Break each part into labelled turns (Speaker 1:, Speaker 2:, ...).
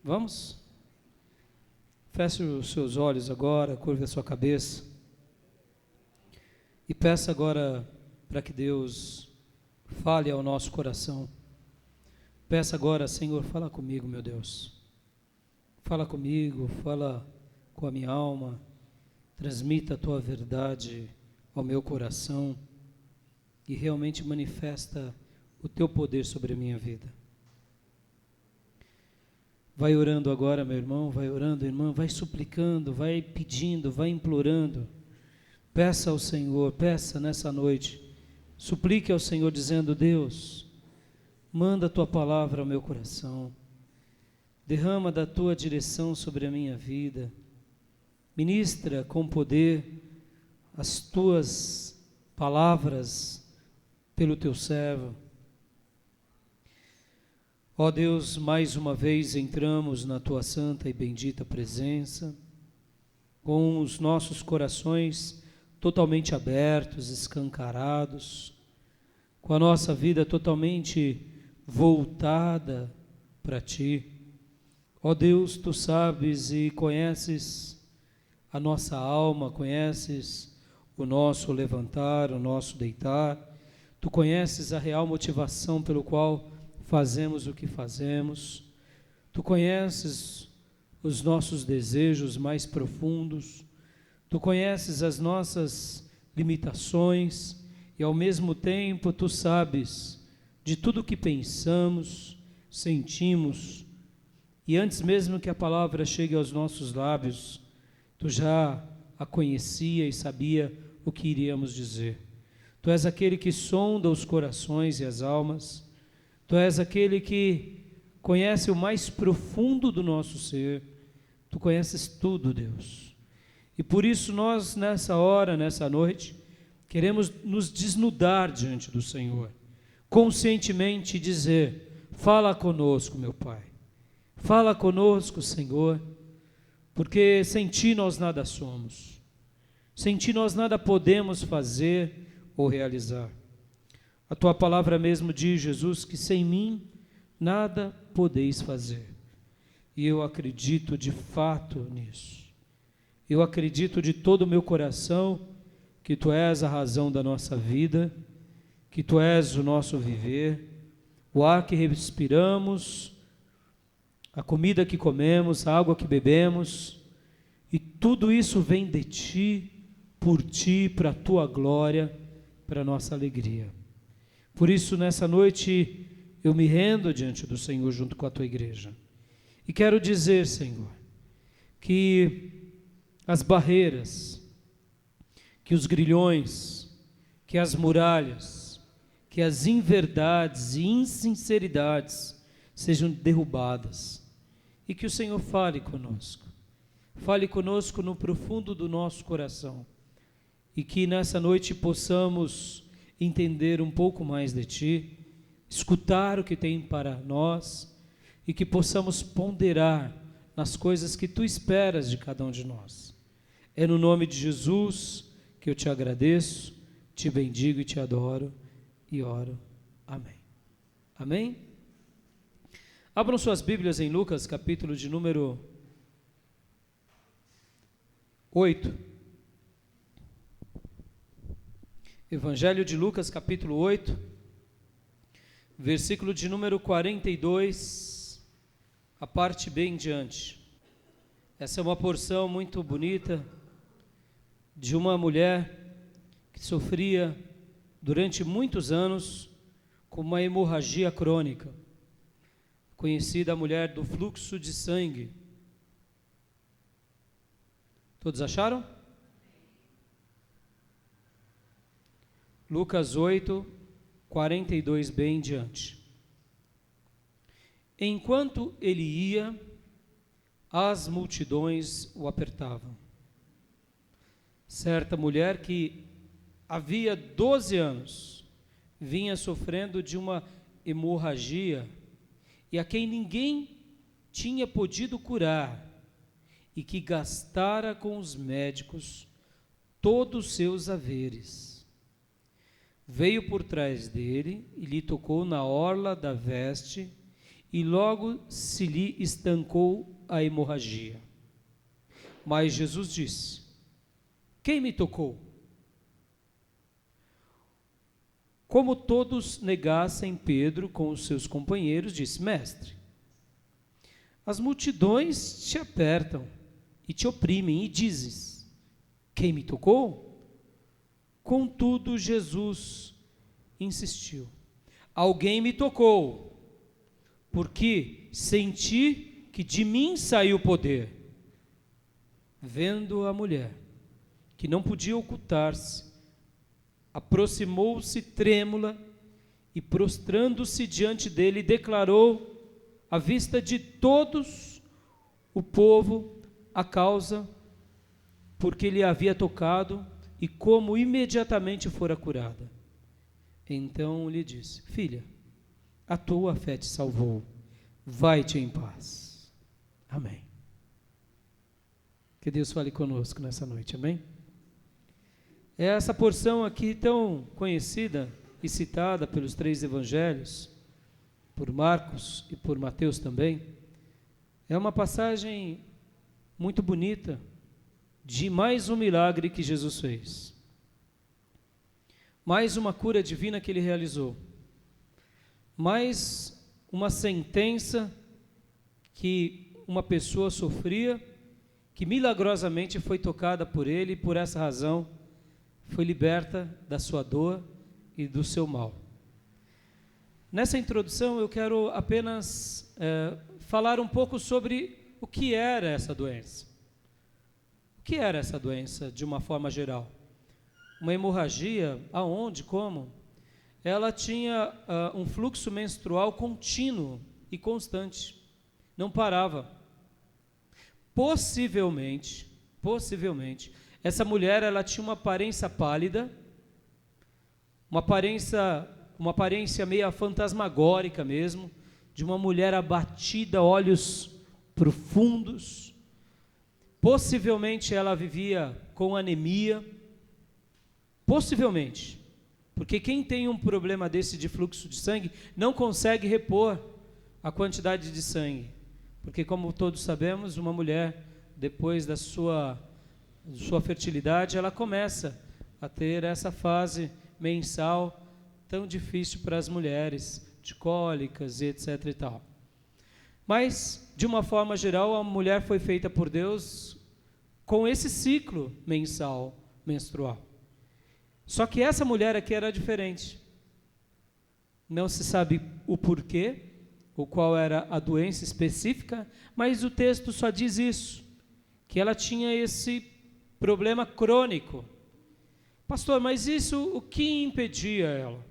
Speaker 1: Vamos? Feche os seus olhos agora, curva a sua cabeça e peça agora para que Deus fale ao nosso coração. Peça agora, Senhor, fala comigo, meu Deus. Fala comigo, fala com a minha alma, transmita a Tua verdade ao meu coração e realmente manifesta o Teu poder sobre a minha vida. Vai orando agora, meu irmão, vai orando, irmã, vai suplicando, vai pedindo, vai implorando. Peça ao Senhor, peça nessa noite, suplique ao Senhor dizendo: Deus, manda a Tua palavra ao meu coração, derrama da Tua direção sobre a minha vida, ministra com poder as Tuas palavras pelo Teu servo. Ó Deus, mais uma vez entramos na Tua santa e bendita presença, com os nossos corações totalmente abertos, escancarados, com a nossa vida totalmente voltada para Ti. Ó Deus, Tu sabes e conheces a nossa alma, conheces o nosso levantar, o nosso deitar, Tu conheces a real motivação pelo qual fazemos o que fazemos, Tu conheces os nossos desejos mais profundos, Tu conheces as nossas limitações e ao mesmo tempo Tu sabes de tudo que pensamos, sentimos, e antes mesmo que a palavra chegue aos nossos lábios, Tu já a conhecia e sabia o que iríamos dizer. Tu és aquele que sonda os corações e as almas, Tu és aquele que conhece o mais profundo do nosso ser, Tu conheces tudo, Deus. E por isso nós, nessa hora, nessa noite, queremos nos desnudar diante do Senhor, conscientemente dizer: fala conosco, meu Pai, fala conosco, Senhor, porque sem Ti nós nada somos, sem Ti nós nada podemos fazer ou realizar. A Tua palavra mesmo diz, Jesus, que sem mim nada podeis fazer. E eu acredito de fato nisso. Eu acredito de todo o meu coração que Tu és a razão da nossa vida, que Tu és o nosso viver, o ar que respiramos, a comida que comemos, a água que bebemos, e tudo isso vem de Ti, por Ti, para a Tua glória, para a nossa alegria. Por isso, nessa noite, eu me rendo diante do Senhor junto com a Tua igreja. E quero dizer, Senhor, que as barreiras, que os grilhões, que as muralhas, que as inverdades e insinceridades sejam derrubadas. E que o Senhor fale conosco. Fale conosco no profundo do nosso coração. E que nessa noite possamos entender um pouco mais de Ti, escutar o que tem para nós e que possamos ponderar nas coisas que Tu esperas de cada um de nós. É no nome de Jesus que eu Te agradeço, Te bendigo e Te adoro e oro. Amém. Amém? Abram suas Bíblias em Lucas, capítulo de número 8. Evangelho de Lucas, capítulo 8, versículo de número 42, a parte bem em diante. Essa é uma porção muito bonita de uma mulher que sofria durante muitos anos com uma hemorragia crônica, conhecida a mulher do fluxo de sangue. Todos acharam? Lucas 8, 42, bem em diante. Enquanto ele ia, as multidões o apertavam. Certa mulher que havia 12 anos vinha sofrendo de uma hemorragia e a quem ninguém tinha podido curar e que gastara com os médicos todos os seus haveres. Veio por trás dele e lhe tocou na orla da veste e logo se lhe estancou a hemorragia. Mas Jesus disse: quem me tocou? Como todos negassem, Pedro, com os seus companheiros, disse: mestre, as multidões te apertam e te oprimem, e dizes: quem me tocou? Contudo, Jesus insistiu: alguém me tocou, porque senti que de mim saiu o poder. Vendo a mulher, que não podia ocultar-se, aproximou-se trêmula e, prostrando-se diante dele, declarou à vista de todos o povo a causa porque lhe havia tocado e como imediatamente fora curada. Então lhe disse: filha, a tua fé te salvou, vai-te em paz. Amém. Que Deus fale conosco nessa noite, amém? É essa porção aqui tão conhecida e citada pelos 3 evangelhos, por Marcos e por Mateus também, é uma passagem muito bonita de mais um milagre que Jesus fez. Mais uma cura divina que ele realizou. Mais uma sentença que uma pessoa sofria, que milagrosamente foi tocada por ele e por essa razão foi liberta da sua dor e do seu mal. Nessa introdução eu quero apenas falar um pouco sobre o que era essa doença. O que era essa doença de uma forma geral? Uma hemorragia, aonde, como? Ela tinha um fluxo menstrual contínuo e constante, não parava. Possivelmente, essa mulher ela tinha uma aparência pálida, uma aparência meio fantasmagórica mesmo, de uma mulher abatida, olhos profundos. Possivelmente ela vivia com anemia, possivelmente, porque quem tem um problema desse de fluxo de sangue não consegue repor a quantidade de sangue, porque como todos sabemos, uma mulher depois da sua fertilidade, ela começa a ter essa fase mensal tão difícil para as mulheres, de cólicas e etc e tal. Mas, de uma forma geral, a mulher foi feita por Deus com esse ciclo mensal, menstrual. Só que essa mulher aqui era diferente. Não se sabe o porquê, ou qual era a doença específica, mas o texto só diz isso, que ela tinha esse problema crônico. Pastor, mas isso, o que impedia ela?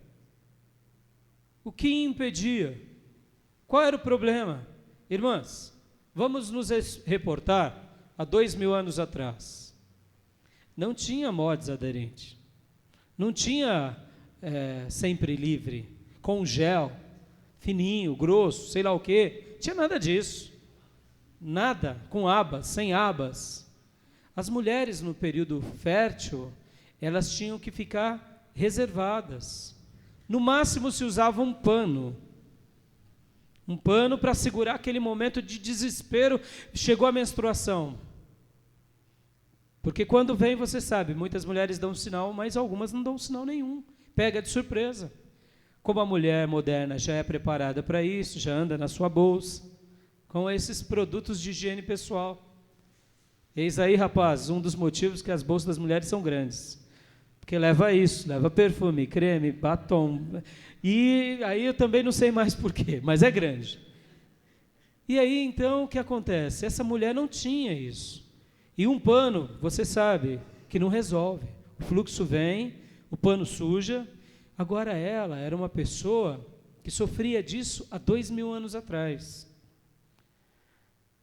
Speaker 1: O que impedia? Qual era o problema? Irmãs, vamos nos reportar a 2000 anos atrás. Não tinha mods aderente, não tinha sempre livre, com gel, fininho, grosso, sei lá o quê, tinha nada disso, nada, com abas, sem abas. As mulheres no período fértil, elas tinham que ficar reservadas, no máximo se usava um pano para segurar aquele momento de desespero, chegou a menstruação, porque quando vem, você sabe, muitas mulheres dão sinal, mas algumas não dão sinal nenhum, pega de surpresa. Como a mulher moderna já é preparada para isso, já anda na sua bolsa, com esses produtos de higiene pessoal. Eis aí, rapaz, um dos motivos que as bolsas das mulheres são grandes, porque leva isso, leva perfume, creme, batom, e aí eu também não sei mais porquê, mas é grande. E aí, então, o que acontece? Essa mulher não tinha isso. E um pano, você sabe, que não resolve. O fluxo vem, o pano suja. Agora ela era uma pessoa que sofria disso há 2000 anos atrás.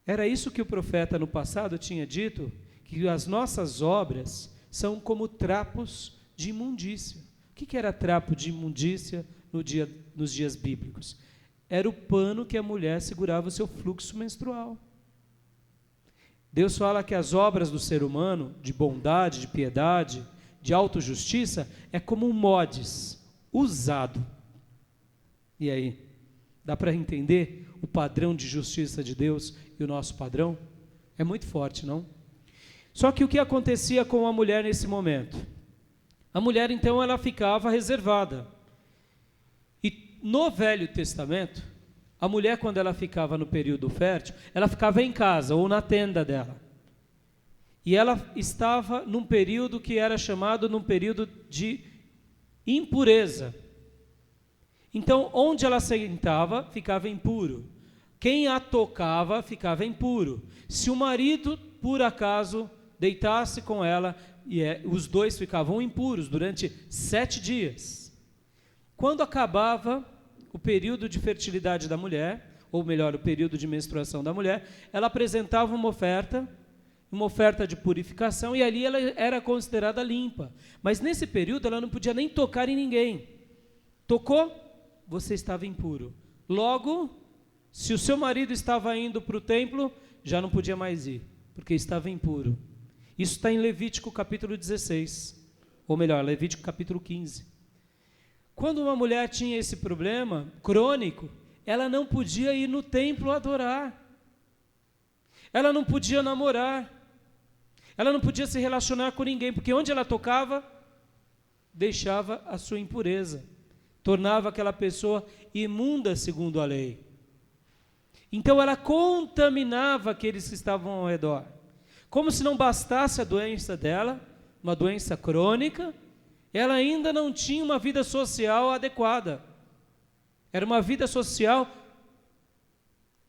Speaker 1: Era isso que o profeta no passado tinha dito, que as nossas obras são como trapos de imundícia. O que era trapo de imundícia nos dias bíblicos? Era o pano que a mulher segurava o seu fluxo menstrual. Deus fala que as obras do ser humano, de bondade, de piedade, de autojustiça, é como um mods usado. E aí, dá para entender o padrão de justiça de Deus e o nosso padrão? É muito forte, não? Só que o que acontecia com a mulher nesse momento? A mulher, então, ela ficava reservada. E no Velho Testamento, a mulher, quando ela ficava no período fértil, ela ficava em casa ou na tenda dela. E ela estava num período que era chamado num período de impureza. Então, onde ela sentava, ficava impuro. Quem a tocava, ficava impuro. Se o marido, por acaso, deitasse com ela, os dois ficavam impuros durante 7 dias. Quando acabava o período de fertilidade da mulher, ou melhor, o período de menstruação da mulher, ela apresentava uma oferta de purificação, e ali ela era considerada limpa. Mas nesse período ela não podia nem tocar em ninguém. Tocou, você estava impuro. Logo, se o seu marido estava indo para o templo, já não podia mais ir, porque estava impuro. Isso está em Levítico capítulo 16, ou melhor, Levítico capítulo 15. Quando uma mulher tinha esse problema crônico, ela não podia ir no templo adorar. Ela não podia namorar. Ela não podia se relacionar com ninguém, porque onde ela tocava, deixava a sua impureza. Tornava aquela pessoa imunda segundo a lei. Então ela contaminava aqueles que estavam ao redor. Como se não bastasse a doença dela, uma doença crônica, ela ainda não tinha uma vida social adequada. Era uma vida social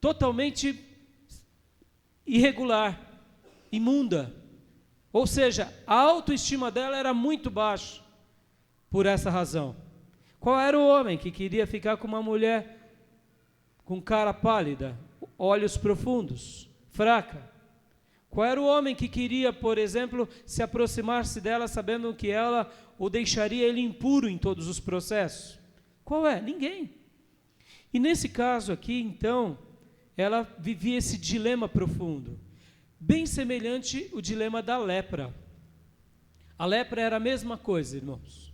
Speaker 1: totalmente irregular, imunda. Ou seja, a autoestima dela era muito baixa por essa razão. Qual era o homem que queria ficar com uma mulher com cara pálida, olhos profundos, fraca? Qual era o homem que queria, por exemplo, se aproximar-se dela sabendo que ela o deixaria ele impuro em todos os processos? Qual é? Ninguém. E nesse caso aqui, então, ela vivia esse dilema profundo, bem semelhante ao dilema da lepra. A lepra era a mesma coisa, irmãos.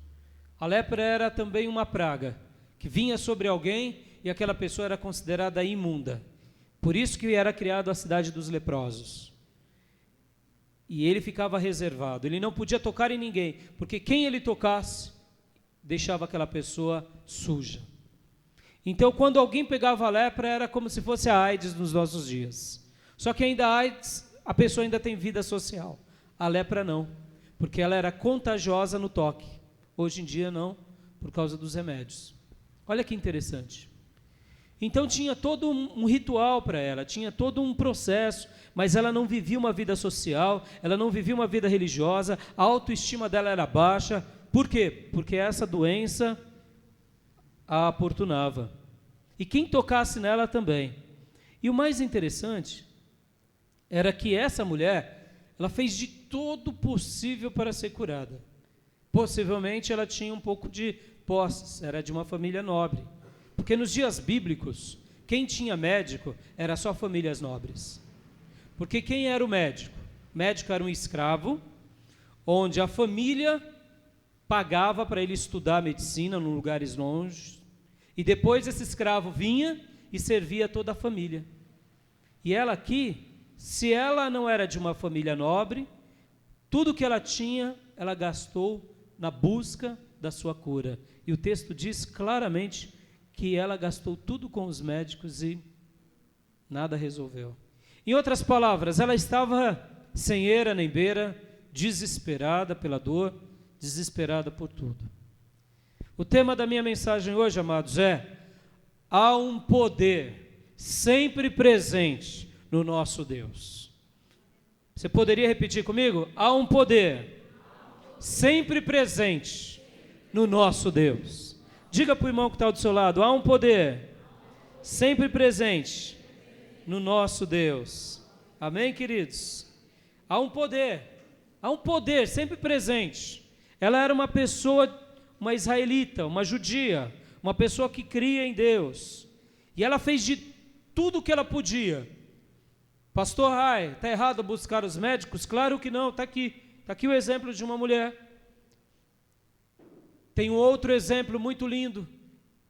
Speaker 1: A lepra era também uma praga, que vinha sobre alguém e aquela pessoa era considerada imunda. Por isso que era criada a cidade dos leprosos. E ele ficava reservado, ele não podia tocar em ninguém, porque quem ele tocasse, deixava aquela pessoa suja. Então, quando alguém pegava a lepra, era como se fosse a AIDS nos nossos dias. Só que ainda a AIDS, a pessoa ainda tem vida social. A lepra não, porque ela era contagiosa no toque. Hoje em dia não, por causa dos remédios. Olha que interessante. Então tinha todo um ritual para ela, tinha todo um processo, mas ela não vivia uma vida social, ela não vivia uma vida religiosa, a autoestima dela era baixa. Por quê? Porque essa doença a importunava. E quem tocasse nela também. E o mais interessante era que essa mulher, ela fez de todo possível para ser curada. Possivelmente ela tinha um pouco de posses, era de uma família nobre. Porque nos dias bíblicos, quem tinha médico era só famílias nobres. Porque quem era o médico? O médico era um escravo, onde a família pagava para ele estudar medicina em lugares longe, e depois esse escravo vinha e servia toda a família. E ela aqui, se ela não era de uma família nobre, tudo que ela tinha, ela gastou na busca da sua cura. E o texto diz claramente que ela gastou tudo com os médicos e nada resolveu. Em outras palavras, ela estava sem eira nem beira, desesperada pela dor, desesperada por tudo. O tema da minha mensagem hoje, amados, é: há um poder sempre presente no nosso Deus. Você poderia repetir comigo? Há um poder sempre presente no nosso Deus. Diga para o irmão que está do seu lado: há um poder sempre presente no nosso Deus. Amém, queridos? Há um poder sempre presente. Ela era uma pessoa, uma israelita, uma judia, uma pessoa que cria em Deus. E ela fez de tudo o que ela podia. Pastor Rai, está errado buscar os médicos? Claro que não, está aqui. Está aqui o exemplo de uma mulher. Tem um outro exemplo muito lindo,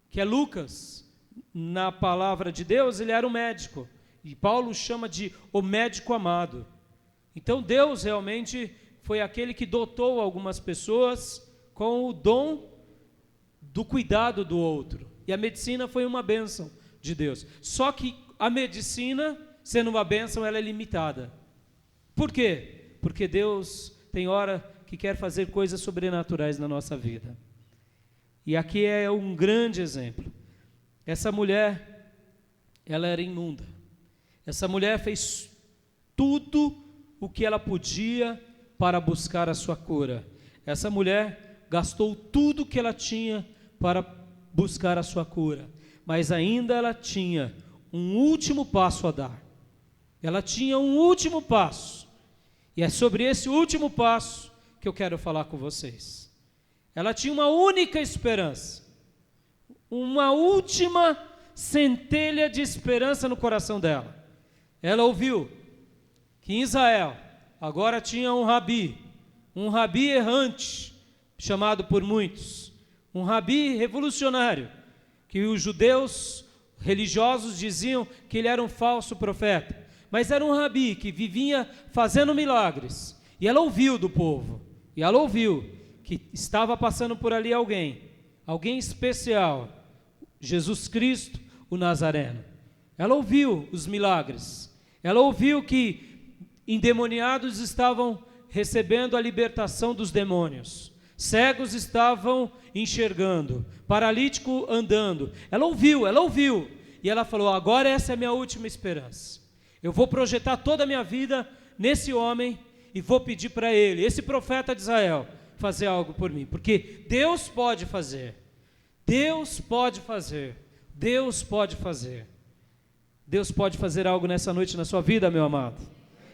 Speaker 1: que é Lucas, na palavra de Deus, ele era um médico. E Paulo chama de o médico amado. Então Deus realmente foi aquele que dotou algumas pessoas com o dom do cuidado do outro. E a medicina foi uma bênção de Deus. Só que a medicina, sendo uma bênção, ela é limitada. Por quê? Porque Deus tem hora que quer fazer coisas sobrenaturais na nossa vida. E aqui é um grande exemplo. Essa mulher, ela era imunda. Essa mulher fez tudo o que ela podia para buscar a sua cura. Essa mulher gastou tudo que ela tinha para buscar a sua cura. Mas ainda ela tinha um último passo a dar. Ela tinha um último passo. E é sobre esse último passo que eu quero falar com vocês. Ela tinha uma única esperança. Uma última centelha de esperança no coração dela. Ela ouviu que em Israel agora tinha um rabi errante, chamado por muitos, um rabi revolucionário, que os judeus religiosos diziam que ele era um falso profeta, mas era um rabi que vivia fazendo milagres, e ela ouviu do povo, e ela ouviu que estava passando por ali alguém especial, Jesus Cristo, o Nazareno. Ela ouviu os milagres, ela ouviu que endemoniados estavam recebendo a libertação dos demônios, cegos estavam enxergando, paralítico andando. Ela ouviu, e ela falou: agora essa é a minha última esperança. Eu vou projetar toda a minha vida nesse homem e vou pedir para ele, esse profeta de Israel, fazer algo por mim, porque Deus pode fazer, Deus pode fazer, Deus pode fazer. Deus pode fazer algo nessa noite na sua vida, meu amado.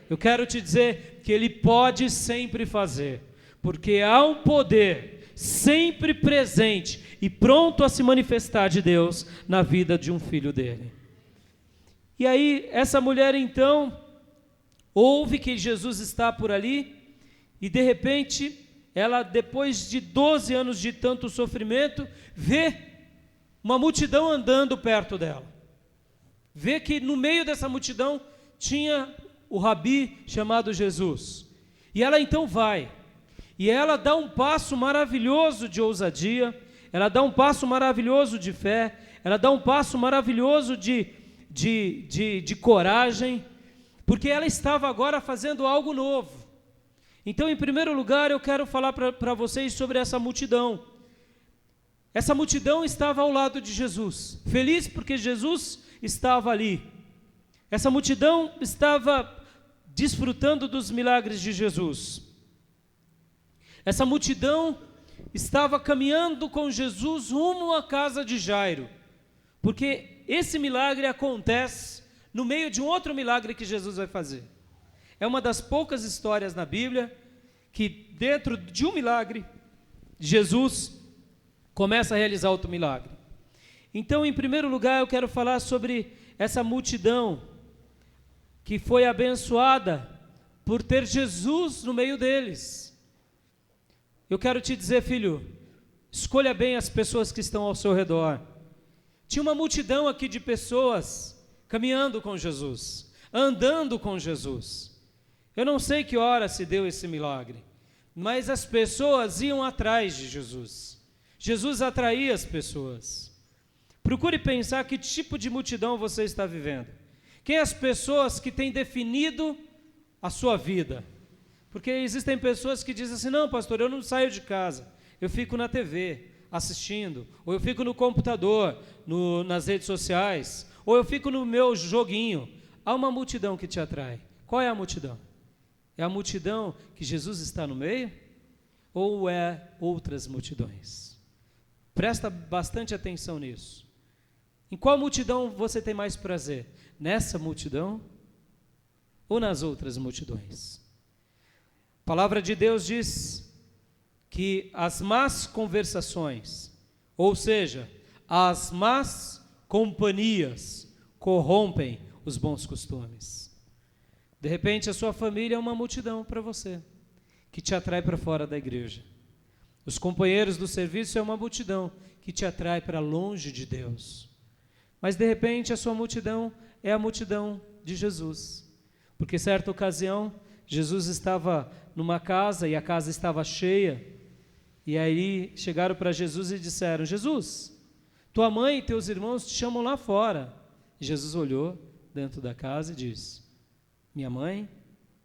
Speaker 1: Eu quero te dizer que Ele pode sempre fazer, porque há um poder sempre presente e pronto a se manifestar de Deus na vida de um filho dele. E aí, essa mulher então, ouve que Jesus está por ali, e de repente, ela, depois de 12 anos de tanto sofrimento, vê uma multidão andando perto dela. Vê que no meio dessa multidão tinha o rabi chamado Jesus. E ela então vai. E ela dá um passo maravilhoso de ousadia, ela dá um passo maravilhoso de fé, ela dá um passo maravilhoso de coragem, porque ela estava agora fazendo algo novo. Então, em primeiro lugar, eu quero falar para vocês sobre essa multidão. Essa multidão estava ao lado de Jesus, feliz porque Jesus estava ali. Essa multidão estava desfrutando dos milagres de Jesus. Essa multidão estava caminhando com Jesus rumo à casa de Jairo, porque esse milagre acontece no meio de um outro milagre que Jesus vai fazer. É uma das poucas histórias na Bíblia que dentro de um milagre, Jesus começa a realizar outro milagre. Então, em primeiro lugar, eu quero falar sobre essa multidão que foi abençoada por ter Jesus no meio deles. Eu quero te dizer, filho, escolha bem as pessoas que estão ao seu redor. Tinha uma multidão aqui de pessoas caminhando com Jesus, andando com Jesus. Eu não sei que hora se deu esse milagre, mas as pessoas iam atrás de Jesus. Jesus atraía as pessoas. Procure pensar que tipo de multidão você está vivendo. Quem as pessoas que têm definido a sua vida? Porque existem pessoas que dizem assim: não, pastor, eu não saio de casa, eu fico na TV assistindo, ou eu fico no computador, nas redes sociais, ou eu fico no meu joguinho. Há uma multidão que te atrai. Qual é a multidão? É a multidão que Jesus está no meio? Ou é outras multidões? Presta bastante atenção nisso. Em qual multidão você tem mais prazer? Nessa multidão ou nas outras multidões? A palavra de Deus diz que as más conversações, ou seja, as más companhias, corrompem os bons costumes. De repente, a sua família é uma multidão para você, que te atrai para fora da igreja. Os companheiros do serviço é uma multidão que te atrai para longe de Deus. mas de repente a sua multidão é a multidão de Jesus. Porque certa ocasião, Jesus estava numa casa e a casa estava cheia, e aí chegaram para Jesus e disseram: Jesus, tua mãe e teus irmãos te chamam lá fora. E Jesus olhou dentro da casa e disse: minha mãe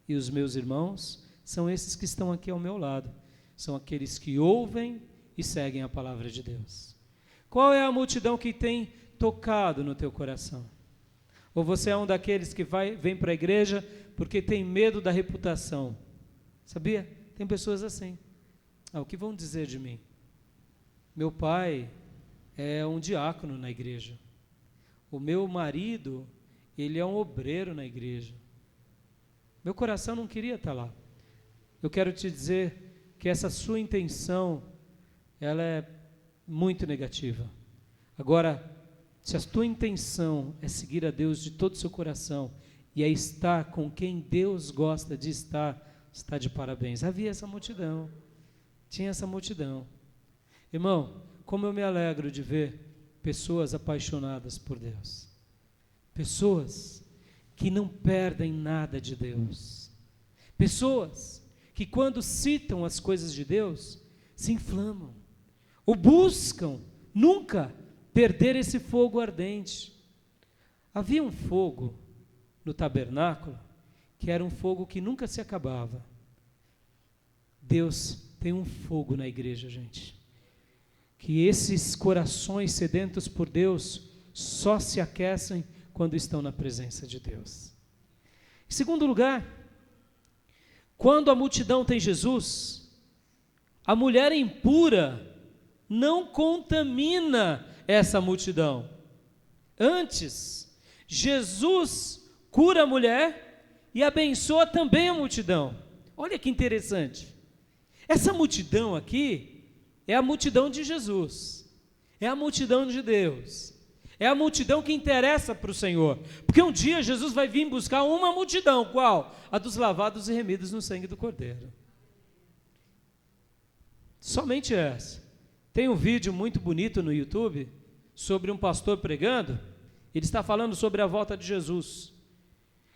Speaker 1: e os meus irmãos são esses que estão aqui ao meu lado, são aqueles que ouvem e seguem a palavra de Deus. Qual é a multidão que tem tocado no teu coração? Ou você é um daqueles que vem para a igreja porque tem medo da reputação? Sabia? Tem pessoas assim. O que vão dizer de mim? Meu pai é um diácono na igreja. O meu marido, ele é um obreiro na igreja. Meu coração não queria estar lá. Eu quero te dizer que essa sua intenção, ela é muito negativa. Agora, se a tua intenção é seguir a Deus de todo o seu coração e é estar com quem Deus gosta de estar, está de parabéns. Havia essa multidão, tinha essa multidão. Irmão, como eu me alegro de ver pessoas apaixonadas por Deus, pessoas que não perdem nada de Deus, pessoas que quando citam as coisas de Deus, se inflamam, ou buscam nunca perder esse fogo ardente. Havia um fogo no tabernáculo, que era um fogo que nunca se acabava. Deus tem um fogo na igreja, gente, que esses corações sedentos por Deus só se aquecem quando estão na presença de Deus. Em segundo lugar, quando a multidão tem Jesus, a mulher impura não contamina essa multidão. Antes, Jesus cura a mulher e abençoa também a multidão. Olha que interessante. Essa multidão aqui é a multidão de Jesus, é a multidão de Deus, é a multidão que interessa para o Senhor, porque um dia Jesus vai vir buscar uma multidão, qual? A dos lavados e remidos no sangue do Cordeiro. Somente essa. Tem um vídeo muito bonito no YouTube sobre um pastor pregando. Ele está falando sobre a volta de Jesus,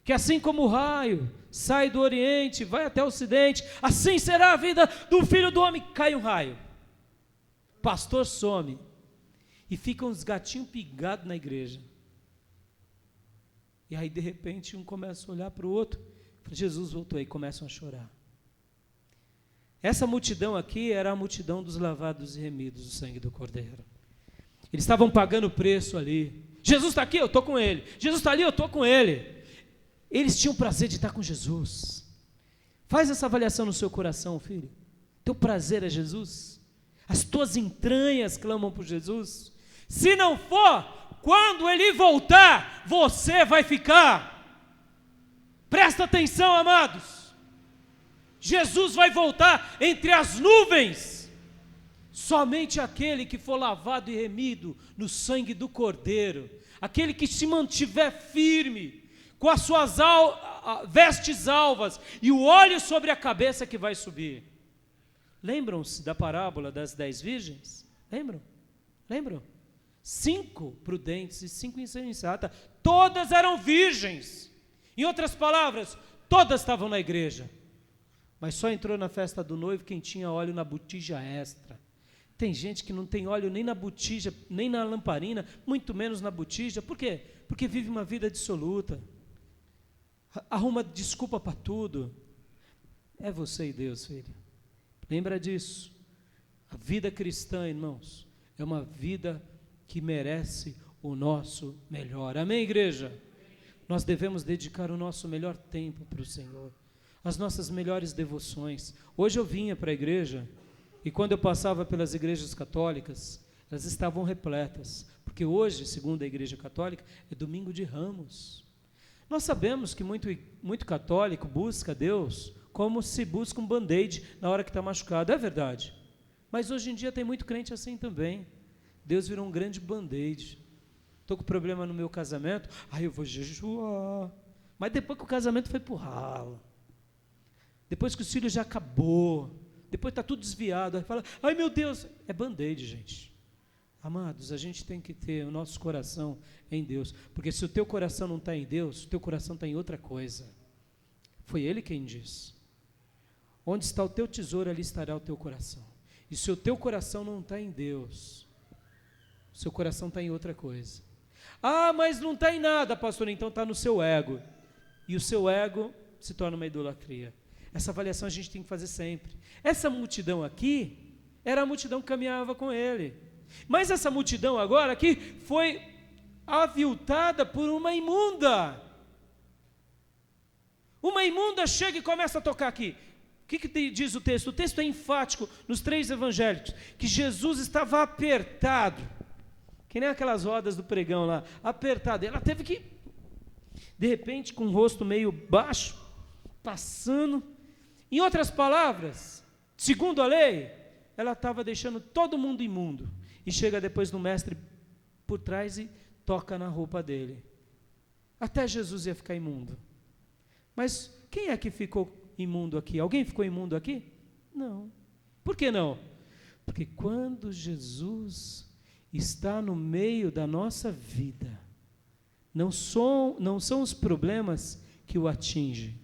Speaker 1: que assim como o raio sai do Oriente, vai até o Ocidente, assim será a vida do Filho do Homem. Cai um raio, pastor some, e ficam uns gatinhos pingados na igreja. E aí de repente um começa a olhar para o outro, Jesus voltou, aí começam a chorar. Essa multidão aqui era a multidão dos lavados e remidos do sangue do Cordeiro. Eles estavam pagando o preço ali. Jesus está aqui, eu estou com ele. Jesus está ali, eu estou com ele. Eles tinham prazer de estar com Jesus. Faz essa avaliação no seu coração, filho. Teu prazer é Jesus? As tuas entranhas clamam por Jesus? Se não for, quando ele voltar, você vai ficar. Presta atenção, amados. Jesus vai voltar entre as nuvens. Somente aquele que for lavado e remido no sangue do Cordeiro, aquele que se mantiver firme, com as suas vestes alvas e o óleo sobre a cabeça, que vai subir. Lembram-se da parábola das 10 virgens? Lembram? 5 prudentes e 5 insensatas, todas eram virgens. Em outras palavras, todas estavam na igreja, mas só entrou na festa do noivo quem tinha óleo na botija extra. Tem gente que não tem óleo nem na botija, nem na lamparina, muito menos na botija. Por quê? Porque vive uma vida dissoluta, arruma desculpa para tudo. É você e Deus, filho. Lembra disso. A vida cristã, irmãos, é uma vida que merece o nosso melhor. Amém, igreja? Nós devemos dedicar o nosso melhor tempo para o Senhor, as nossas melhores devoções. Hoje eu vinha para a igreja, e quando eu passava pelas igrejas católicas, elas estavam repletas, porque hoje, segundo a igreja católica, é domingo de Ramos. Nós sabemos que muito católico busca Deus como se busca um band-aid na hora que está machucado, é verdade, mas hoje em dia tem muito crente assim também. Deus virou um grande band-aid. Estou com problema no meu casamento, eu vou jejuar, mas depois que o casamento foi para o ralo, depois que os filhos já acabou, depois está tudo desviado, aí fala, ai meu Deus, é band-aid, gente. Amados, a gente tem que ter o nosso coração em Deus, porque se o teu coração não está em Deus, o teu coração está em outra coisa. Foi Ele quem disse. Onde está o teu tesouro, ali estará o teu coração. E se o teu coração não está em Deus, o seu coração está em outra coisa. Ah, mas não está em nada, pastor, então está no seu ego. E o seu ego se torna uma idolatria. Essa avaliação a gente tem que fazer sempre. Essa multidão aqui, era a multidão que caminhava com Ele. Mas essa multidão agora aqui foi aviltada por uma imunda. Uma imunda chega e começa a tocar aqui. O que diz o texto? O texto é enfático nos 3 evangélicos, que Jesus estava apertado, que nem aquelas rodas do pregão lá, apertado. Ela teve que, de repente, com o rosto meio baixo, passando. Em outras palavras, segundo a lei, ela estava deixando todo mundo imundo. E chega depois do mestre por trás e toca na roupa dele. Até Jesus ia ficar imundo. Mas quem é que ficou imundo aqui? Alguém ficou imundo aqui? Não. Por que não? Porque quando Jesus está no meio da nossa vida, não são os problemas que o atingem,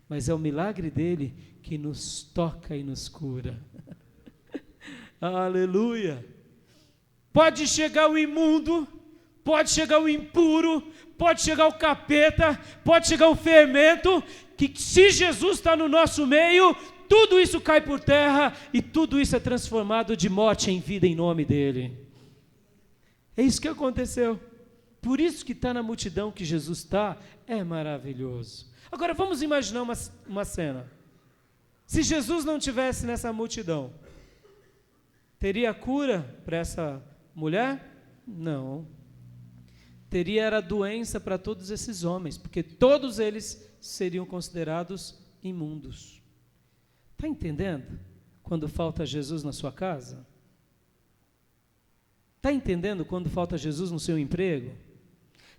Speaker 1: mas é o milagre dele que nos toca e nos cura. Aleluia! Pode chegar o imundo, pode chegar o impuro, pode chegar o capeta, pode chegar o fermento, que se Jesus está no nosso meio, tudo isso cai por terra e tudo isso é transformado de morte em vida em nome dele. É isso que aconteceu. Por isso que está na multidão que Jesus está, é maravilhoso. Agora vamos imaginar uma cena. Se Jesus não tivesse nessa multidão, teria cura para essa mulher? Não. Teria era doença para todos esses homens, porque todos eles seriam considerados imundos. Está entendendo? Quando falta Jesus na sua casa? Está entendendo quando falta Jesus no seu emprego?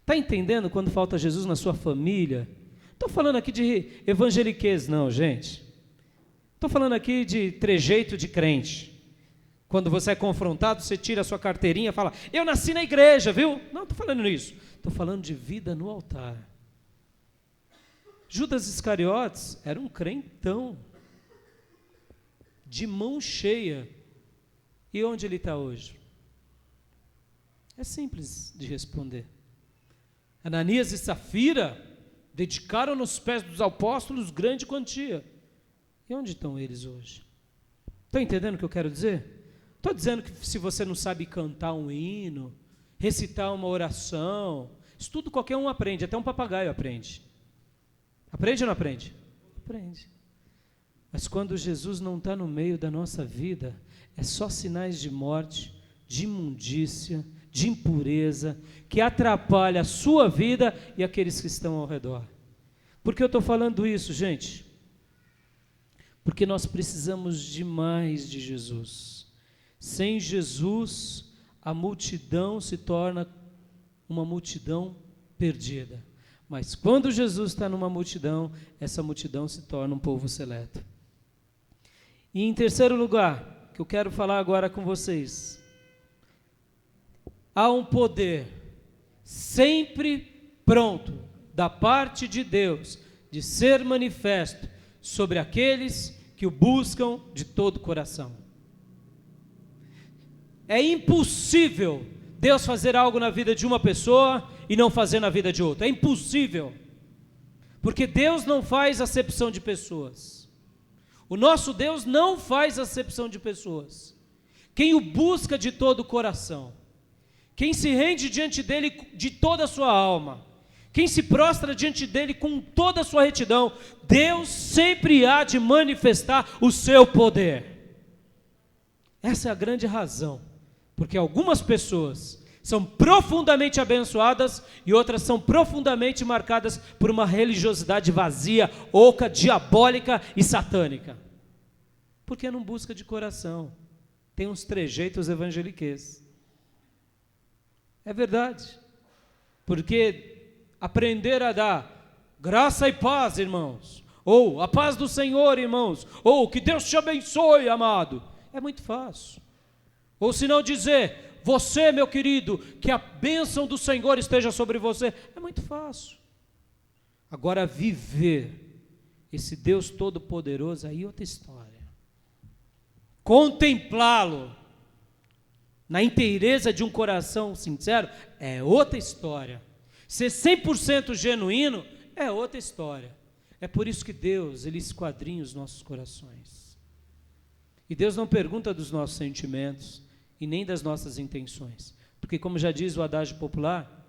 Speaker 1: Está entendendo quando falta Jesus na sua família? Estou falando aqui de evangeliquez, não, gente. Estou falando aqui de trejeito de crente. Quando você é confrontado, você tira a sua carteirinha e fala, eu nasci na igreja, viu? Não estou falando nisso. Estou falando de vida no altar. Judas Iscariotes era um crentão, de mão cheia. E onde ele está hoje? É simples de responder. Ananias e Safira dedicaram nos pés dos apóstolos grande quantia. E onde estão eles hoje? Estão entendendo o que eu quero dizer? Estou dizendo que se você não sabe cantar um hino, recitar uma oração, isso tudo qualquer um aprende, até um papagaio aprende. Aprende ou não aprende? Aprende. Mas quando Jesus não está no meio da nossa vida, é só sinais de morte, de imundícia, de impureza, que atrapalha a sua vida e aqueles que estão ao redor. Por que eu estou falando isso, gente? Porque nós precisamos demais de Jesus. Sem Jesus, a multidão se torna uma multidão perdida. Mas quando Jesus está numa multidão, essa multidão se torna um povo seleto. E em terceiro lugar, que eu quero falar agora com vocês, há um poder sempre pronto da parte de Deus de ser manifesto sobre aqueles que o buscam de todo o coração. É impossível Deus fazer algo na vida de uma pessoa e não fazer na vida de outra. É impossível. Porque Deus não faz acepção de pessoas. O nosso Deus não faz acepção de pessoas. Quem o busca de todo o coração, quem se rende diante dele de toda a sua alma, quem se prostra diante dele com toda a sua retidão, Deus sempre há de manifestar o seu poder. Essa é a grande razão, porque algumas pessoas são profundamente abençoadas e outras são profundamente marcadas por uma religiosidade vazia, oca, diabólica e satânica. Porque não busca de coração, tem uns trejeitos evangeliquez. É verdade, porque aprender a dar graça e paz, irmãos, ou a paz do Senhor, irmãos, ou que Deus te abençoe, amado, é muito fácil. Ou se não dizer, você, meu querido, que a bênção do Senhor esteja sobre você. É muito fácil. Agora, viver esse Deus Todo-Poderoso, aí é outra história. Contemplá-lo na inteireza de um coração sincero, é outra história. Ser 100% genuíno é outra história. É por isso que Deus, Ele esquadrinha os nossos corações. E Deus não pergunta dos nossos sentimentos e nem das nossas intenções. Porque, como já diz o adágio popular,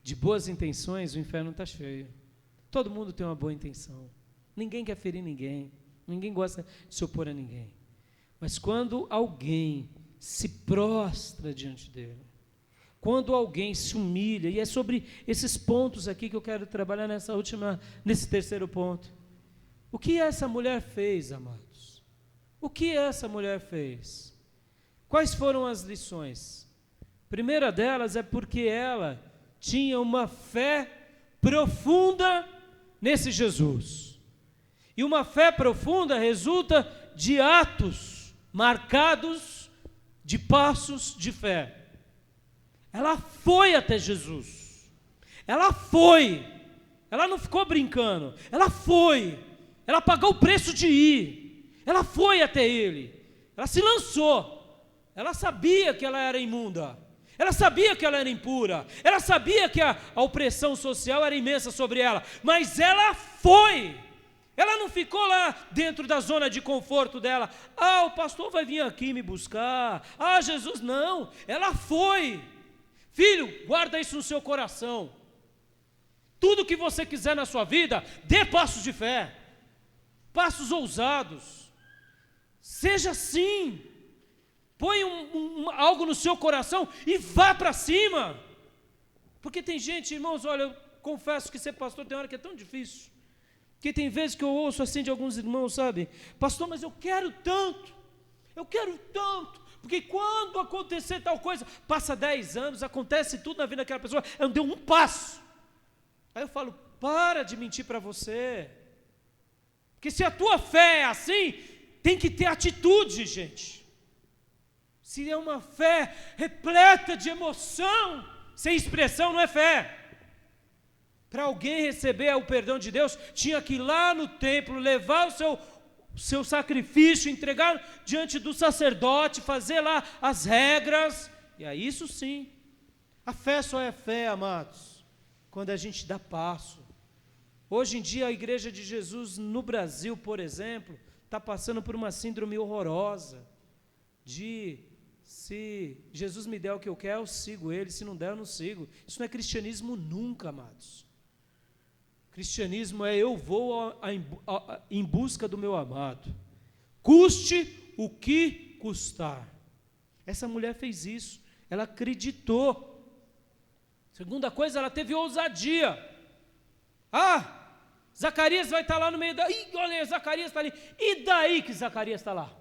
Speaker 1: de boas intenções o inferno está cheio. Todo mundo tem uma boa intenção. Ninguém quer ferir ninguém. Ninguém gosta de se opor a ninguém. Mas quando alguém se prostra diante dele, quando alguém se humilha, e é sobre esses pontos aqui que eu quero trabalhar nesse terceiro ponto. O que essa mulher fez, amados? O que essa mulher fez? Quais foram as lições? Primeira delas é porque ela tinha uma fé profunda nesse Jesus. E uma fé profunda resulta de atos marcados de passos de fé. Ela foi até Jesus. Ela foi. Ela não ficou brincando. Ela foi. Ela pagou o preço de ir. Ela foi até ele. Ela se lançou. Ela sabia que ela era imunda. Ela sabia que ela era impura. Ela sabia que a opressão social era imensa sobre ela. Mas ela foi. Ela não ficou lá dentro da zona de conforto dela. Ah, o pastor vai vir aqui me buscar. Ah, Jesus, não. Ela foi. Filho, guarda isso no seu coração. Tudo que você quiser na sua vida, dê passos de fé. Passos ousados. Seja assim. Põe algo no seu coração e vá para cima. Porque tem gente, irmãos, olha, eu confesso que ser pastor tem hora que é tão difícil. Porque tem vezes que eu ouço assim de alguns irmãos, sabe? Pastor, mas eu quero tanto. Porque quando acontecer tal coisa, passa 10 anos, acontece tudo na vida daquela pessoa, ela não deu um passo. Aí eu falo, para de mentir para você. Porque se a tua fé é assim, tem que ter atitude, gente. Se é uma fé repleta de emoção, sem expressão não é fé. Para alguém receber o perdão de Deus, tinha que ir lá no templo, levar o seu sacrifício, entregar diante do sacerdote, fazer lá as regras, e aí isso sim, a fé só é fé, amados, quando a gente dá passo. Hoje em dia a Igreja de Jesus no Brasil, por exemplo, está passando por uma síndrome horrorosa, de se Jesus me der o que eu quero, eu sigo ele, se não der eu não sigo. Isso não é cristianismo nunca, amados. Cristianismo é eu vou em busca do meu amado, custe o que custar. Essa mulher fez isso, ela acreditou. Segunda coisa, ela teve ousadia. Ah, Zacarias vai estar lá no meio da... Ih, olha, Zacarias está ali. E daí que Zacarias está lá?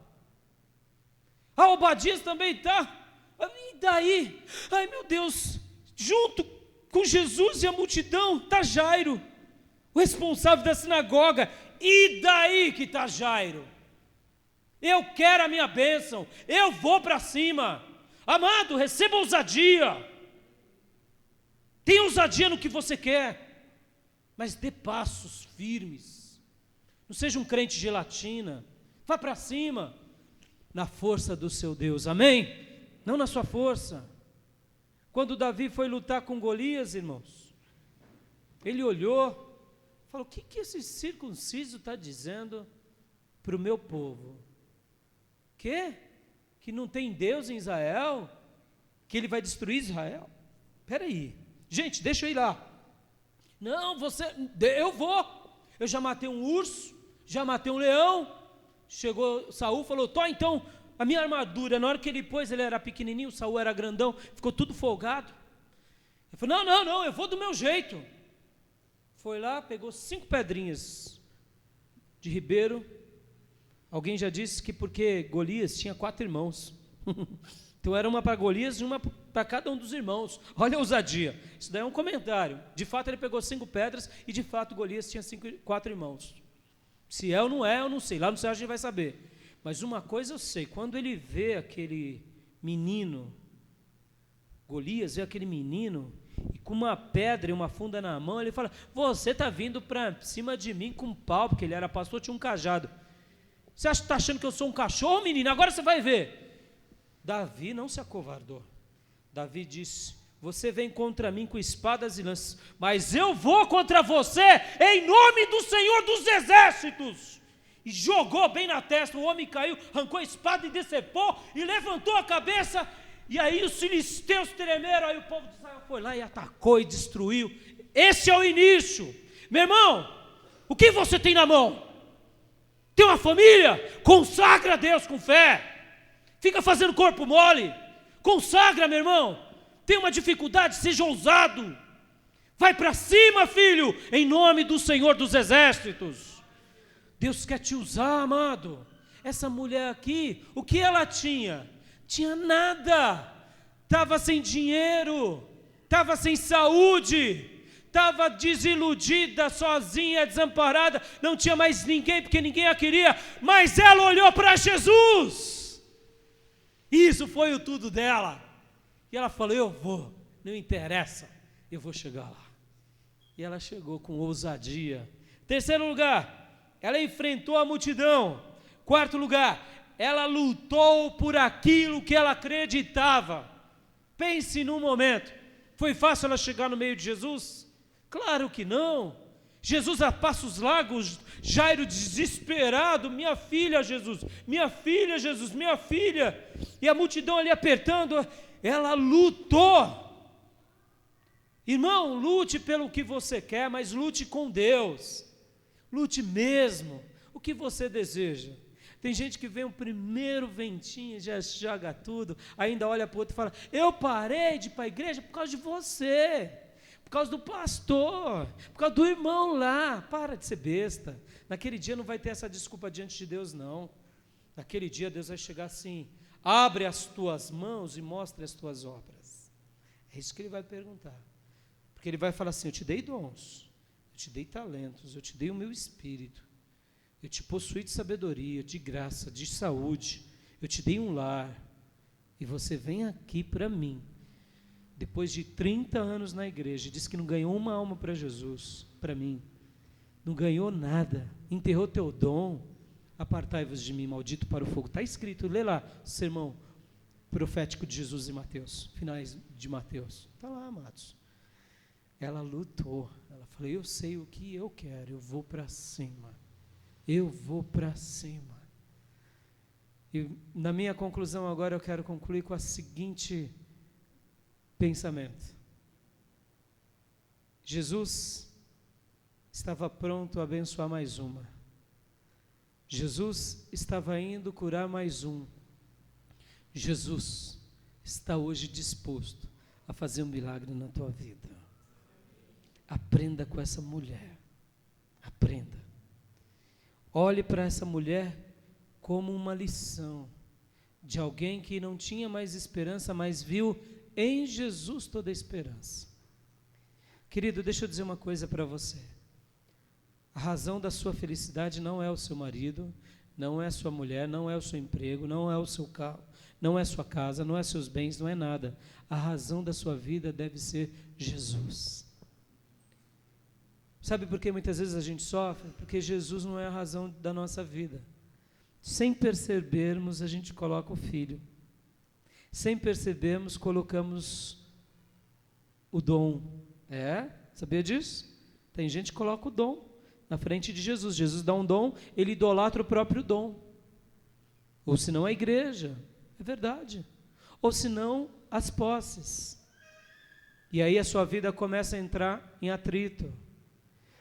Speaker 1: Ah, Obadias também está. E daí? Ai, meu Deus, junto com Jesus e a multidão está Jairo, o responsável da sinagoga. E daí que está Jairo? Eu quero a minha bênção, eu vou para cima. Amado, receba ousadia. Tenha ousadia no que você quer, mas dê passos firmes. Não seja um crente gelatina. Vá para cima, na força do seu Deus, amém? Não na sua força. Quando Davi foi lutar com Golias, irmãos, ele olhou, falou, o que esse circunciso está dizendo para o meu povo? Que não tem Deus em Israel? Que ele vai destruir Israel? Espera aí, gente, deixa eu ir lá. Não, eu vou. Eu já matei um urso, já matei um leão. Chegou Saul, falou, então, a minha armadura, na hora que ele pôs, ele era pequenininho, Saul era grandão, ficou tudo folgado. Ele falou, não, eu vou do meu jeito. Foi lá, pegou 5 pedrinhas de ribeiro. Alguém já disse que porque Golias tinha 4 irmãos. Então era uma para Golias e uma para cada um dos irmãos. Olha a ousadia. Isso daí é um comentário. De fato ele pegou 5 pedras e de fato Golias tinha 4 irmãos. Se é ou não é, eu não sei. Lá no céu a gente vai saber. Mas uma coisa eu sei, quando ele vê aquele menino, Golias vê aquele menino, e com uma pedra e uma funda na mão, ele fala: você está vindo para cima de mim com um pau, porque ele era pastor, tinha um cajado. Você está achando que eu sou um cachorro, menino? Agora você vai ver. Davi não se acovardou. Davi disse: você vem contra mim com espadas e lanças, mas eu vou contra você em nome do Senhor dos Exércitos. E jogou bem na testa, o homem caiu, arrancou a espada e decepou, e levantou a cabeça, e aí os filisteus tremeram, aí o povo de Israel foi lá e atacou e destruiu. Esse é o início. Meu irmão, o que você tem na mão? Tem uma família? Consagra a Deus com fé. Fica fazendo corpo mole. Consagra, meu irmão. Tem uma dificuldade? Seja ousado. Vai para cima, filho, em nome do Senhor dos Exércitos. Deus quer te usar, amado. Essa mulher aqui, o que ela tinha? Tinha nada. Estava sem dinheiro, estava sem saúde, estava desiludida, sozinha, desamparada, não tinha mais ninguém, porque ninguém a queria, mas ela olhou para Jesus. Isso foi o tudo dela. E ela falou: eu vou, não interessa, eu vou chegar lá. E ela chegou com ousadia. Terceiro lugar, ela enfrentou a multidão. Quarto lugar, ela lutou por aquilo que ela acreditava. Pense num momento, foi fácil ela chegar no meio de Jesus? Claro que não. Jesus a passos largos, Jairo desesperado: minha filha, Jesus, minha filha, Jesus, minha filha. E a multidão ali apertando, ela lutou. Irmão, lute pelo que você quer, mas lute com Deus. Lute mesmo. O que você deseja? Tem gente que vem um primeiro ventinho, já joga tudo, ainda olha para o outro e fala: eu parei de ir para a igreja por causa de você, por causa do pastor, por causa do irmão lá. Para de ser besta. Naquele dia não vai ter essa desculpa diante de Deus, não. Naquele dia Deus vai chegar assim: abre as tuas mãos e mostre as tuas obras. É isso que Ele vai perguntar. Porque Ele vai falar assim: eu te dei dons, eu te dei talentos, eu te dei o meu espírito, eu te possuí de sabedoria, de graça, de saúde, eu te dei um lar, e você vem aqui para mim, depois de 30 anos na igreja, diz que não ganhou uma alma para Jesus, para mim, não ganhou nada, enterrou teu dom. Apartai-vos de mim, maldito, para o fogo. Está escrito, lê lá, sermão profético de Jesus em Mateus, finais de Mateus, está lá, amados. Ela lutou, ela falou: eu sei o que eu quero, eu vou para cima, eu vou para cima. E na minha conclusão agora eu quero concluir com o seguinte pensamento: Jesus estava pronto a abençoar mais uma, Jesus estava indo curar mais um, Jesus está hoje disposto a fazer um milagre na tua vida. Aprenda com essa mulher, aprenda. Olhe para essa mulher como uma lição de alguém que não tinha mais esperança, mas viu em Jesus toda a esperança. Querido, deixa eu dizer uma coisa para você. A razão da sua felicidade não é o seu marido, não é a sua mulher, não é o seu emprego, não é o seu carro, não é a sua casa, não é seus bens, não é nada. A razão da sua vida deve ser Jesus. Sabe por que muitas vezes a gente sofre? Porque Jesus não é a razão da nossa vida. Sem percebermos, a gente coloca o filho. Sem percebermos, colocamos o dom. Sabia disso? Tem gente que coloca o dom na frente de Jesus. Jesus dá um dom, ele idolatra o próprio dom. Ou senão a igreja, é verdade. Ou senão as posses. E aí a sua vida começa a entrar em atrito.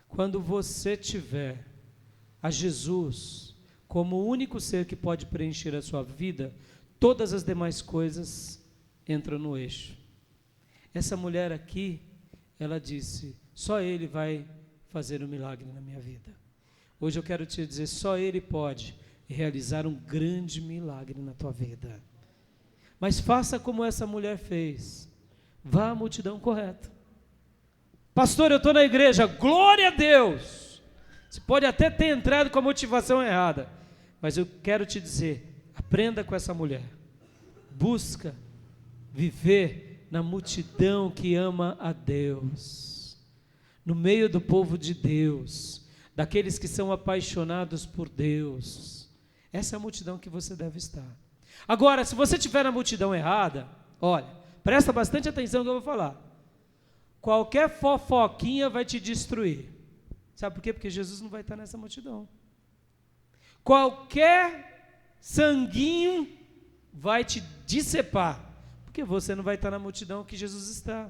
Speaker 1: Quando você tiver a Jesus como o único ser que pode preencher a sua vida, todas as demais coisas entram no eixo. Essa mulher aqui, ela disse: só Ele vai fazer um milagre na minha vida. Hoje eu quero te dizer: só Ele pode realizar um grande milagre na tua vida. Mas faça como essa mulher fez. Vá à multidão correta. Pastor, eu estou na igreja, glória a Deus. Você pode até ter entrado com a motivação errada, mas eu quero te dizer: aprenda com essa mulher. busca viver na multidão que ama a Deus, no meio do povo de Deus, daqueles que são apaixonados por Deus. Essa é a multidão que você deve estar. Agora, se você estiver na multidão errada, olha, presta bastante atenção no que eu vou falar. Qualquer fofoquinha vai te destruir. Sabe por quê? Porque Jesus não vai estar nessa multidão. Qualquer sanguinho vai te decepar, porque você não vai estar na multidão que Jesus está.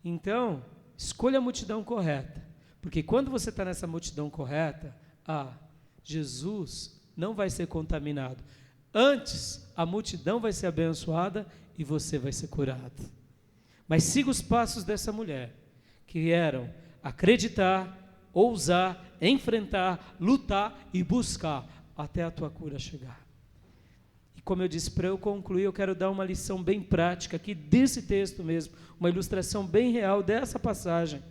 Speaker 1: Então, escolha a multidão correta, porque quando você está nessa multidão correta, Jesus não vai ser contaminado. Antes, a multidão vai ser abençoada e você vai ser curado. Mas siga os passos dessa mulher, que eram acreditar, ousar, enfrentar, lutar e buscar até a tua cura chegar. E como eu disse, para eu concluir, eu quero dar uma lição bem prática aqui desse texto mesmo, uma ilustração bem real dessa passagem.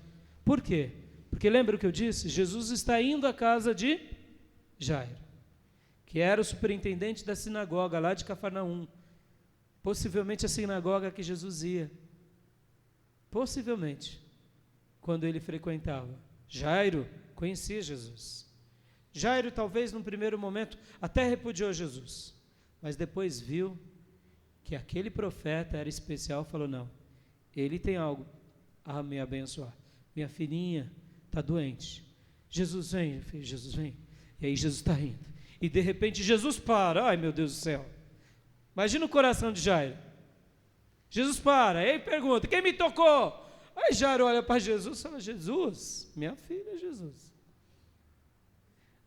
Speaker 1: Por quê? Porque lembra o que eu disse? Jesus está indo à casa de Jairo, que era o superintendente da sinagoga lá de Cafarnaum, possivelmente a sinagoga que Jesus ia, possivelmente, quando ele frequentava. Jairo conhecia Jesus. Jairo talvez num primeiro momento até repudiou Jesus, mas depois viu que aquele profeta era especial, falou, não, ele tem algo a me abençoar. Minha filhinha está doente. Jesus vem, filho, Jesus vem. E aí Jesus está indo. E de repente Jesus para. Ai, meu Deus do céu. Imagina o coração de Jairo. Jesus para, e aí pergunta, quem me tocou? Aí Jairo olha para Jesus e fala, Jesus, minha filha, Jesus.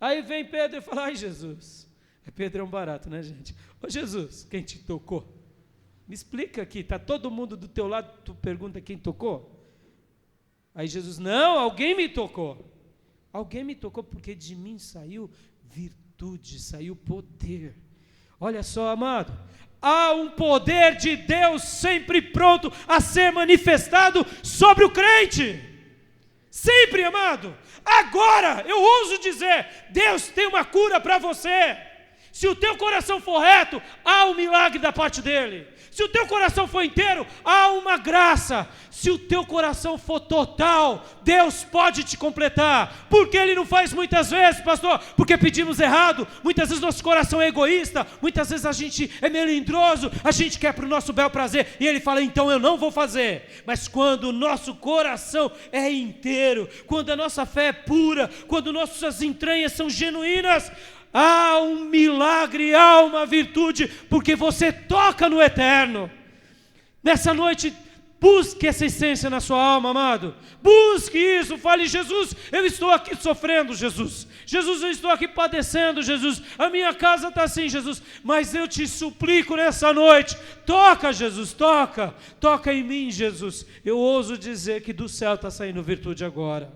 Speaker 1: Aí vem Pedro e fala, ai Jesus. Pedro é um barato, né, gente? Ô Jesus, quem te tocou? Me explica aqui, está todo mundo do teu lado, tu pergunta quem tocou? Aí Jesus, não, alguém me tocou. Alguém me tocou porque de mim saiu virtude, saiu poder. Olha só, amado, há um poder de Deus sempre pronto a ser manifestado sobre o crente. Sempre, amado. Agora, eu ouso dizer, Deus tem uma cura para você. Se o teu coração for reto, há um milagre da parte dele. Se o teu coração for inteiro, há uma graça. Se o teu coração for total, Deus pode te completar. Porque Ele não faz muitas vezes, pastor? Porque pedimos errado. Muitas vezes nosso coração é egoísta. Muitas vezes a gente é melindroso. A gente quer para o nosso bel prazer. E Ele fala, então eu não vou fazer. Mas quando o nosso coração é inteiro, quando a nossa fé é pura, quando nossas entranhas são genuínas, há um milagre, há uma virtude, porque você toca no eterno. Nessa noite, busque essa essência na sua alma, amado. Busque isso, fale, Jesus, eu estou aqui sofrendo, Jesus. Jesus, eu estou aqui padecendo, Jesus. A minha casa está assim, Jesus. Mas eu te suplico nessa noite, toca, Jesus, toca. Toca em mim, Jesus. Eu ouso dizer que do céu está saindo virtude agora.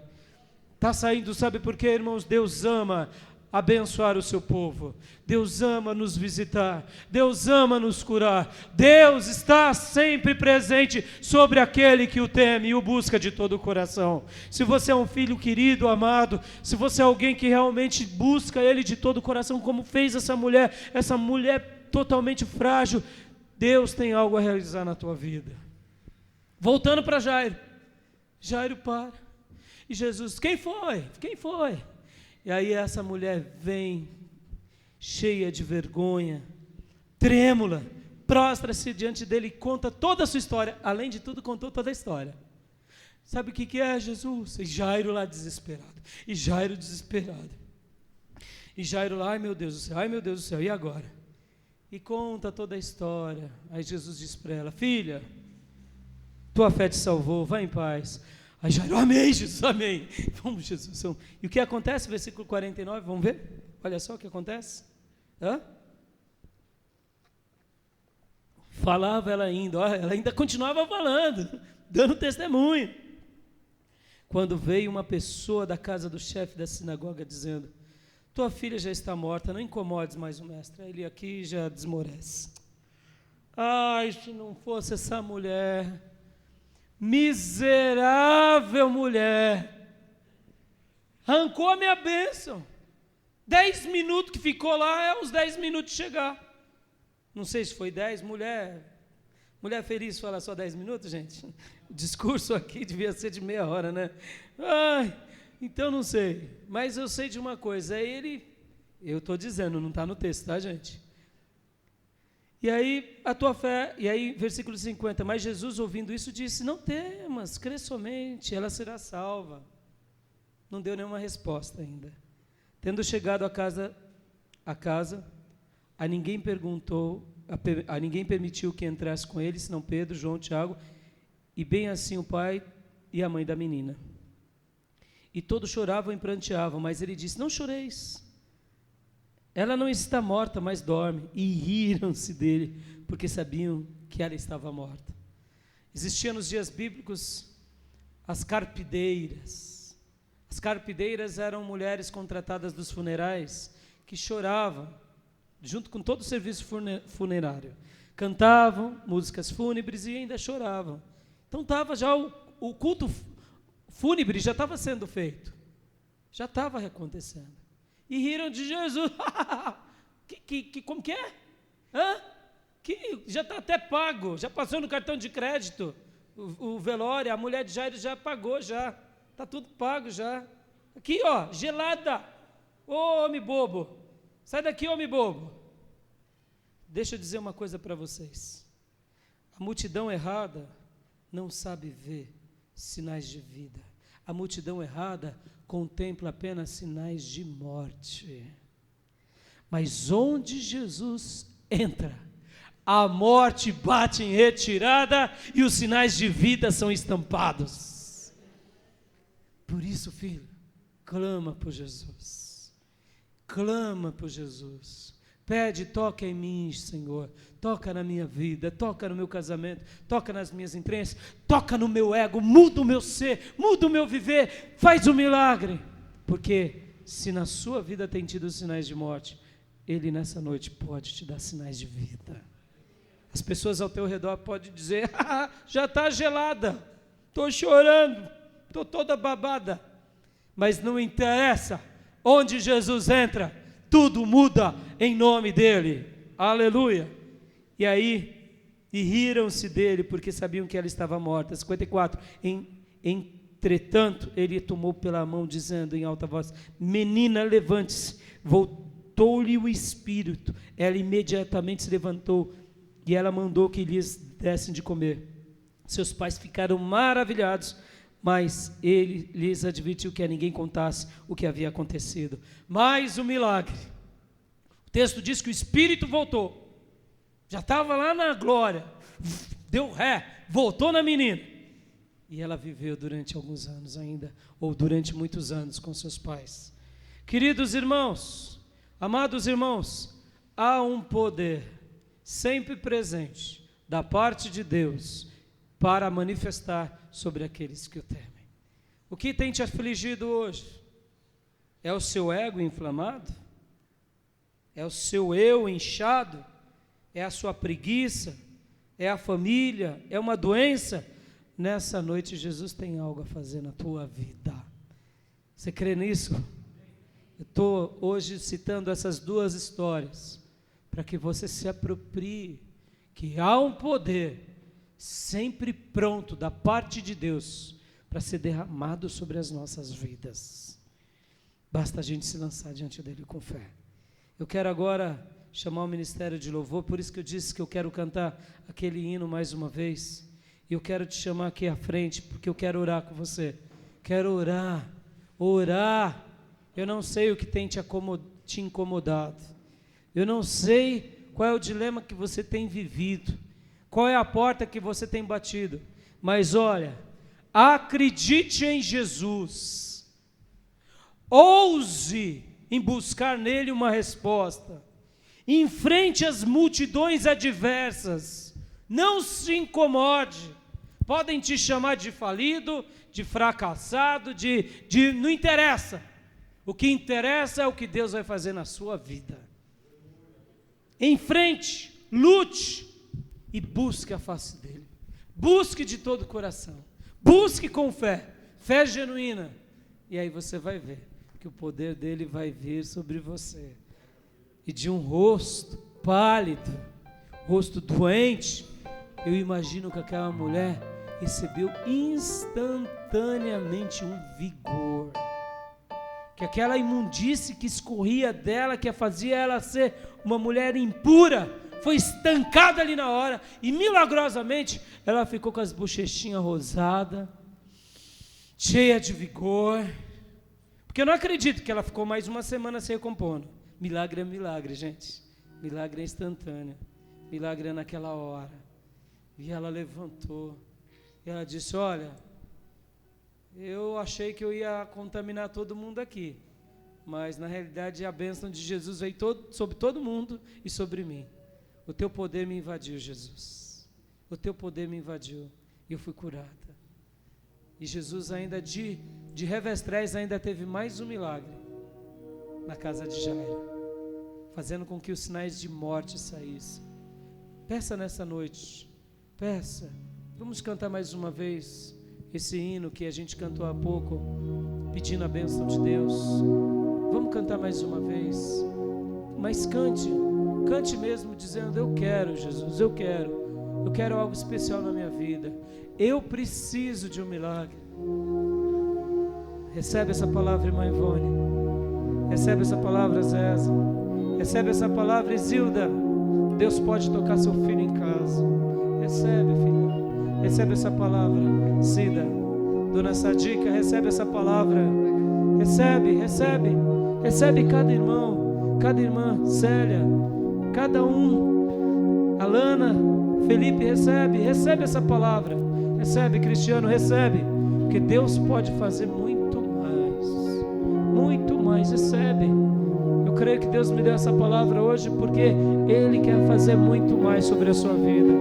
Speaker 1: Está saindo, sabe por quê, irmãos? Deus ama abençoar o seu povo. Deus ama nos visitar. Deus ama nos curar. Deus está sempre presente sobre aquele que o teme e o busca de todo o coração. Se você é um filho querido, amado, se você é alguém que realmente busca Ele de todo o coração, como fez essa mulher totalmente frágil, Deus tem algo a realizar na tua vida. Voltando para Jairo. Jairo para. E Jesus, quem foi? Quem foi? E aí essa mulher vem, cheia de vergonha, trêmula, prostra-se diante dele e conta toda a sua história. Além de tudo, contou toda a história. Sabe o que é, Jesus? E Jairo lá desesperado. E Jairo desesperado. E Jairo lá, ai meu Deus do céu, ai meu Deus do céu, e agora? E conta toda a história. Aí Jesus diz para ela, filha, tua fé te salvou, vai em paz. Aí Jairo, amém, Jesus, amém. Vamos, Jesus. E o que acontece? Versículo 49, vamos ver? Olha só o que acontece. Falava ela ainda continuava falando, dando testemunho. Quando veio uma pessoa da casa do chefe da sinagoga dizendo, tua filha já está morta, não incomodes mais o mestre. Ele aqui já desmorece. Ai, se não fosse essa mulher... Miserável mulher, arrancou a minha bênção. 10 minutos que ficou lá, é os 10 minutos de chegar. Não sei se foi 10, mulher feliz fala só 10 minutos, gente? O discurso aqui devia ser de meia hora, né? Ai, então não sei, mas eu sei de uma coisa, eu estou dizendo, não está no texto, tá, gente? E aí, a tua fé, e aí, versículo 50, mas Jesus, ouvindo isso, disse, não temas, crê somente, ela será salva. Não deu nenhuma resposta ainda. Tendo chegado a casa, a ninguém permitiu que entrasse com ele, senão Pedro, João, Tiago, e bem assim o pai e a mãe da menina. E todos choravam e pranteavam, mas ele disse, não choreis, ela não está morta, mas dorme. E riram-se dele, porque sabiam que ela estava morta. Existiam nos dias bíblicos as carpideiras. As carpideiras eram mulheres contratadas dos funerais, que choravam, junto com todo o serviço funerário. Cantavam músicas fúnebres e ainda choravam. Então estava já o culto fúnebre já estava sendo feito. Já estava acontecendo. E riram de Jesus. Como que é? Que já está até pago, já passou no cartão de crédito. O velório, a mulher de Jairo já pagou já. Está tudo pago já. Aqui, ó, gelada. Ô, homem bobo. Sai daqui, homem bobo. Deixa eu dizer uma coisa para vocês. A multidão errada não sabe ver sinais de vida. A multidão errada contempla apenas sinais de morte. Mas onde Jesus entra, a morte bate em retirada e os sinais de vida são estampados. Por isso, filho, clama por Jesus. Clama por Jesus. Pede, toca em mim, Senhor. Toca na minha vida, toca no meu casamento, toca nas minhas entranhas, toca no meu ego, muda o meu ser, muda o meu viver, faz um milagre. Porque se na sua vida tem tido sinais de morte, Ele nessa noite pode te dar sinais de vida. As pessoas ao teu redor podem dizer, já está gelada, estou chorando, estou toda babada. Mas não interessa, onde Jesus entra, tudo muda em nome dEle. Aleluia. E aí, riram-se dele, porque sabiam que ela estava morta. 54, entretanto, ele tomou pela mão, dizendo em alta voz, menina, levante-se. Voltou-lhe o espírito, ela imediatamente se levantou, e ela mandou que lhes dessem de comer. Seus pais ficaram maravilhados, mas ele lhes advertiu que a ninguém contasse o que havia acontecido. Mais um milagre. O texto diz que o espírito voltou. Já estava lá na glória, deu ré, voltou na menina. E ela viveu durante alguns anos ainda, ou durante muitos anos com seus pais. Queridos irmãos, amados irmãos, há um poder sempre presente da parte de Deus para manifestar sobre aqueles que o temem. O que tem te afligido hoje? É o seu ego inflamado? É o seu eu inchado? É a sua preguiça? É a família? É uma doença? Nessa noite Jesus tem algo a fazer na tua vida. Você crê nisso? Eu estou hoje citando essas duas histórias para que você se aproprie que há um poder sempre pronto da parte de Deus para ser derramado sobre as nossas vidas. Basta a gente se lançar diante dele com fé. Eu quero agora chamar o ministério de louvor, por isso que eu disse que eu quero cantar aquele hino mais uma vez, e eu quero te chamar aqui à frente, porque eu quero orar com você, quero orar, eu não sei o que tem te incomodado, eu não sei qual é o dilema que você tem vivido, qual é a porta que você tem batido, mas olha, acredite em Jesus, ouse em buscar nele uma resposta, enfrente as multidões adversas, não se incomode, podem te chamar de falido, de fracassado, não interessa, o que interessa é o que Deus vai fazer na sua vida. Enfrente, lute e busque a face dele, busque de todo o coração, busque com fé genuína, e aí você vai ver que o poder dele vai vir sobre você, e de um rosto pálido, rosto doente, eu imagino que aquela mulher recebeu instantaneamente um vigor, que aquela imundície que escorria dela, que fazia ela ser uma mulher impura, foi estancada ali na hora, e milagrosamente ela ficou com as bochechinhas rosadas, cheia de vigor, porque eu não acredito que ela ficou mais uma semana se recompondo. Milagre é milagre, gente, milagre é instantâneo, milagre é naquela hora. E ela levantou, e ela disse: olha, eu achei que eu ia contaminar todo mundo aqui, mas na realidade a bênção de Jesus veio sobre todo mundo e sobre mim. O teu poder me invadiu, Jesus, o teu poder me invadiu, e eu fui curada. E Jesus ainda de revés ainda teve mais um milagre na casa de Jairo, fazendo com que os sinais de morte saíssem. Peça nessa noite, peça. Vamos cantar mais uma vez esse hino que a gente cantou há pouco, pedindo a bênção de Deus. Vamos cantar mais uma vez, mas cante mesmo, dizendo: eu quero, Jesus, eu quero algo especial na minha vida, eu preciso de um milagre. Recebe essa palavra, irmã Ivone, recebe essa palavra, Zéza, recebe essa palavra, Isilda. Deus pode tocar seu filho em casa. Recebe, filho, recebe essa palavra, Cida, Dona Sadica, recebe essa palavra, recebe cada irmão, cada irmã, Célia, cada um, Alana, Felipe, recebe essa palavra, recebe, Cristiano, recebe, porque Deus pode fazer muito mais, recebe. Eu creio que Deus me deu essa palavra hoje porque Ele quer fazer muito mais sobre a sua vida.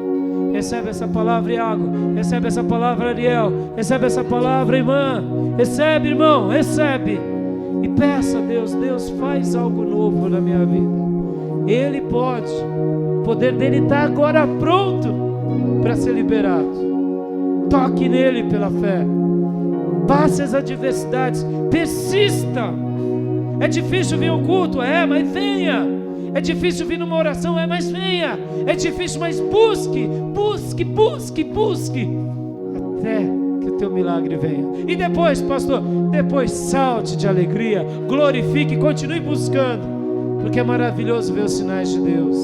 Speaker 1: Recebe essa palavra, Iago, recebe essa palavra, Ariel, recebe essa palavra, irmã, recebe, irmão, recebe, e peça a Deus: Deus, faz algo novo na minha vida. Ele pode, o poder dele está agora pronto para ser liberado. Toque nele pela fé, passe as adversidades, persista. É difícil vir ao culto, mas venha. É difícil vir numa oração, mas venha. É difícil, mas busque, até que o teu milagre venha. E depois, pastor, depois salte de alegria, glorifique, continue buscando, porque é maravilhoso ver os sinais de Deus.